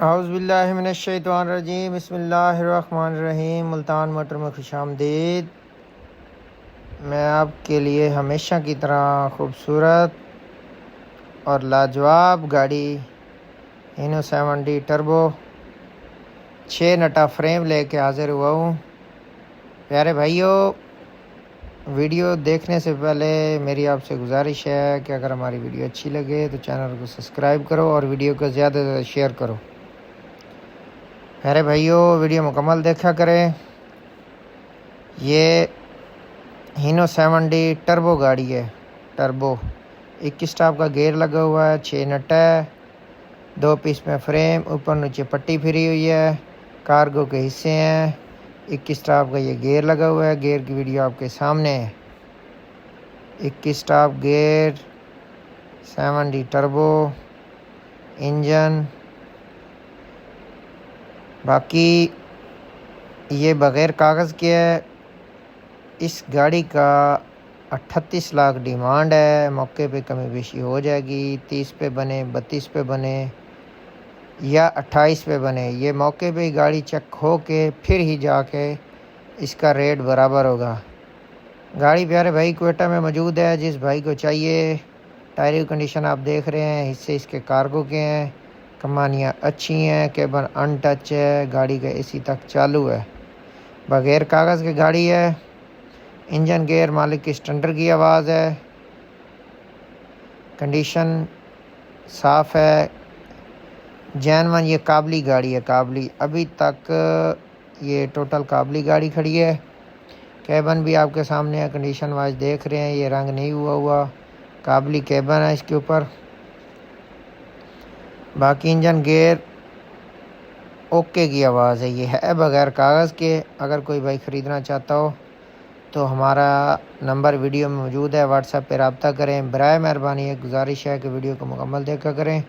اعوذ باللہ من الشیطان الرجیم، بسم اللہ الرحمن الرحیم۔ ملتان موٹر میں خوش آمدید۔ میں آپ کے لیے ہمیشہ کی طرح خوبصورت اور لاجواب گاڑی ہینو 7D ٹربو 6 نٹا فریم لے کے حاضر ہوا ہوں۔ پیارے بھائیوں، ویڈیو دیکھنے سے پہلے میری آپ سے گزارش ہے کہ اگر ہماری ویڈیو اچھی لگے تو چینل کو سبسکرائب کرو اور ویڈیو کو زیادہ سے زیادہ شیئر کرو۔ میرے بھائیوں، ویڈیو مکمل دیکھا کریں۔ یہ ہینو 7D ٹربو گاڑی ہے، ٹربو 21 سٹاپ کا گیئر لگا ہوا ہے، 6 نٹ ہے، 2 پیس میں فریم، اوپر نیچے پٹی پھری ہوئی ہے، کارگو کے حصے ہیں، 21 سٹاپ کا یہ گیئر لگا ہوا ہے۔ گیئر کی ویڈیو آپ کے سامنے ہے۔ 21 stop gear, 7D turbo engine. باقی یہ بغیر کاغذ کے ہے۔ اس گاڑی کا 38 لاکھ ڈیمانڈ ہے۔ موقع پہ کمی بیشی ہو جائے گی، 30 پہ بنے، 32 پہ بنے یا 28 پہ بنے۔ یہ موقع پہ ہی گاڑی چیک ہو کے پھر ہی جا کے اس کا ریٹ برابر ہوگا۔ گاڑی پیارے بھائی کوئٹہ میں موجود ہے، جس بھائی کو چاہیے۔ ٹائر کی کنڈیشن آپ دیکھ رہے ہیں، حصے اس کے کارگو کے ہیں، کمانیاں اچھی ہیں، کیبن ان ٹچ ہے، گاڑی کا AC تک چالو ہے، بغیر کاغذ کی گاڑی ہے۔ انجن گیئر مالک کی اسٹینڈر کی آواز ہے، کنڈیشن صاف ہے، جینون۔ یہ قابلی گاڑی ہے، قابلی۔ ابھی تک یہ ٹوٹل قابلی گاڑی کھڑی ہے۔ کیبن بھی آپ کے سامنے ہے، کنڈیشن وائز دیکھ رہے ہیں، یہ رنگ نہیں ہوا قابلی کیبن ہے اس کے اوپر۔ باقی انجن گیئر اوکے کی آواز ہے، یہ ہے بغیر کاغذ کے۔ اگر کوئی بھائی خریدنا چاہتا ہو تو ہمارا نمبر ویڈیو میں موجود ہے، واٹس ایپ پہ رابطہ کریں۔ برائے مہربانی ایک گزارش ہے کہ ویڈیو کو مکمل دیکھا کریں۔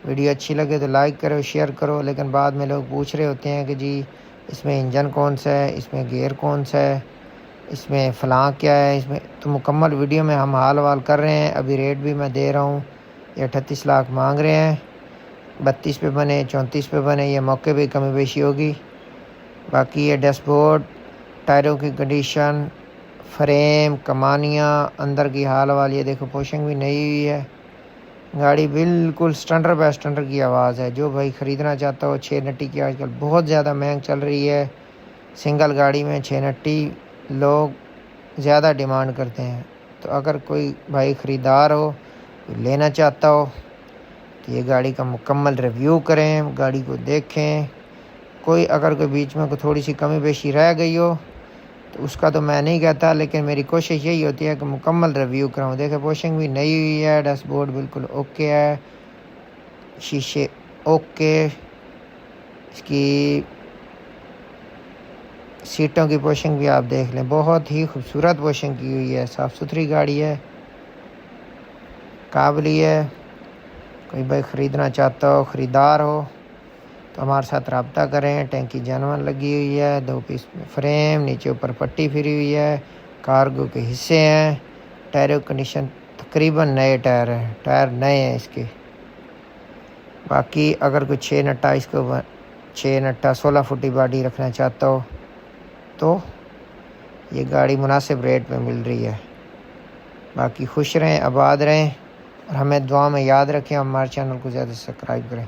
ویڈیو اچھی لگے تو لائک کرو، شیئر کرو۔ لیکن بعد میں لوگ پوچھ رہے ہوتے ہیں کہ جی اس میں انجن کون سا ہے، اس میں گیئر کون سا ہے، اس میں فلاں کیا ہے، اس میں تو مکمل ویڈیو میں ہم حال وال کر رہے ہیں۔ ابھی ریٹ بھی میں دے رہا ہوں، یہ 38 لاکھ مانگ رہے ہیں، 32 پہ بنے، 34 پہ بنے، یہ موقع پہ کمی بیشی ہوگی۔ باقی یہ ڈیش بورڈ، ٹائروں کی کنڈیشن، فریم، کمانیاں، اندر کی حال وال، یہ دیکھو پوشنگ بھی نئی ہوئی ہے۔ گاڑی بالکل سٹینڈر بائی سٹینڈر کی آواز ہے۔ جو بھائی خریدنا چاہتا ہو، 6 نٹی کی آج کل بہت زیادہ مہنگ چل رہی ہے، سنگل گاڑی میں 6 نٹی لوگ زیادہ ڈیمانڈ کرتے ہیں۔ تو اگر کوئی بھائی خریدار ہو، لینا چاہتا ہو تو یہ گاڑی کا مکمل ریویو کریں، گاڑی کو دیکھیں۔ اگر کوئی بیچ میں کوئی تھوڑی سی کمی بیشی رہ گئی ہو تو اس کا تو میں نہیں کہتا، لیکن میری کوشش یہی ہوتی ہے کہ مکمل ریویو کراؤں۔ دیکھیں پوشنگ بھی نئی ہوئی ہے، ڈیش بورڈ بالکل اوکے ہے، شیشے اوکے، اس کی سیٹوں کی پوشنگ بھی آپ دیکھ لیں، بہت ہی خوبصورت پوشنگ کی ہوئی ہے، صاف ستھری گاڑی ہے، قابلی ہے۔ کوئی بھائی خریدنا چاہتا ہو، خریدار ہو تو ہمارے ساتھ رابطہ کریں۔ ٹینکی جینون لگی ہوئی ہے، 2 پیس میں فریم، نیچے اوپر پٹی پھری ہوئی ہے، کارگو کے حصے ہیں، ٹائروں کنڈیشن تقریباً نئے ٹائر ہیں، ٹائر نئے ہیں اس کے۔ باقی اگر کوئی 6 نٹا 16 فٹی باڈی رکھنا چاہتا ہو تو یہ گاڑی مناسب ریٹ پہ مل رہی ہے۔ باقی خوش رہیں، آباد رہیں اور ہمیں دعا میں یاد رکھیں، ہمارے چینل کو زیادہ سبسکرائب کریں۔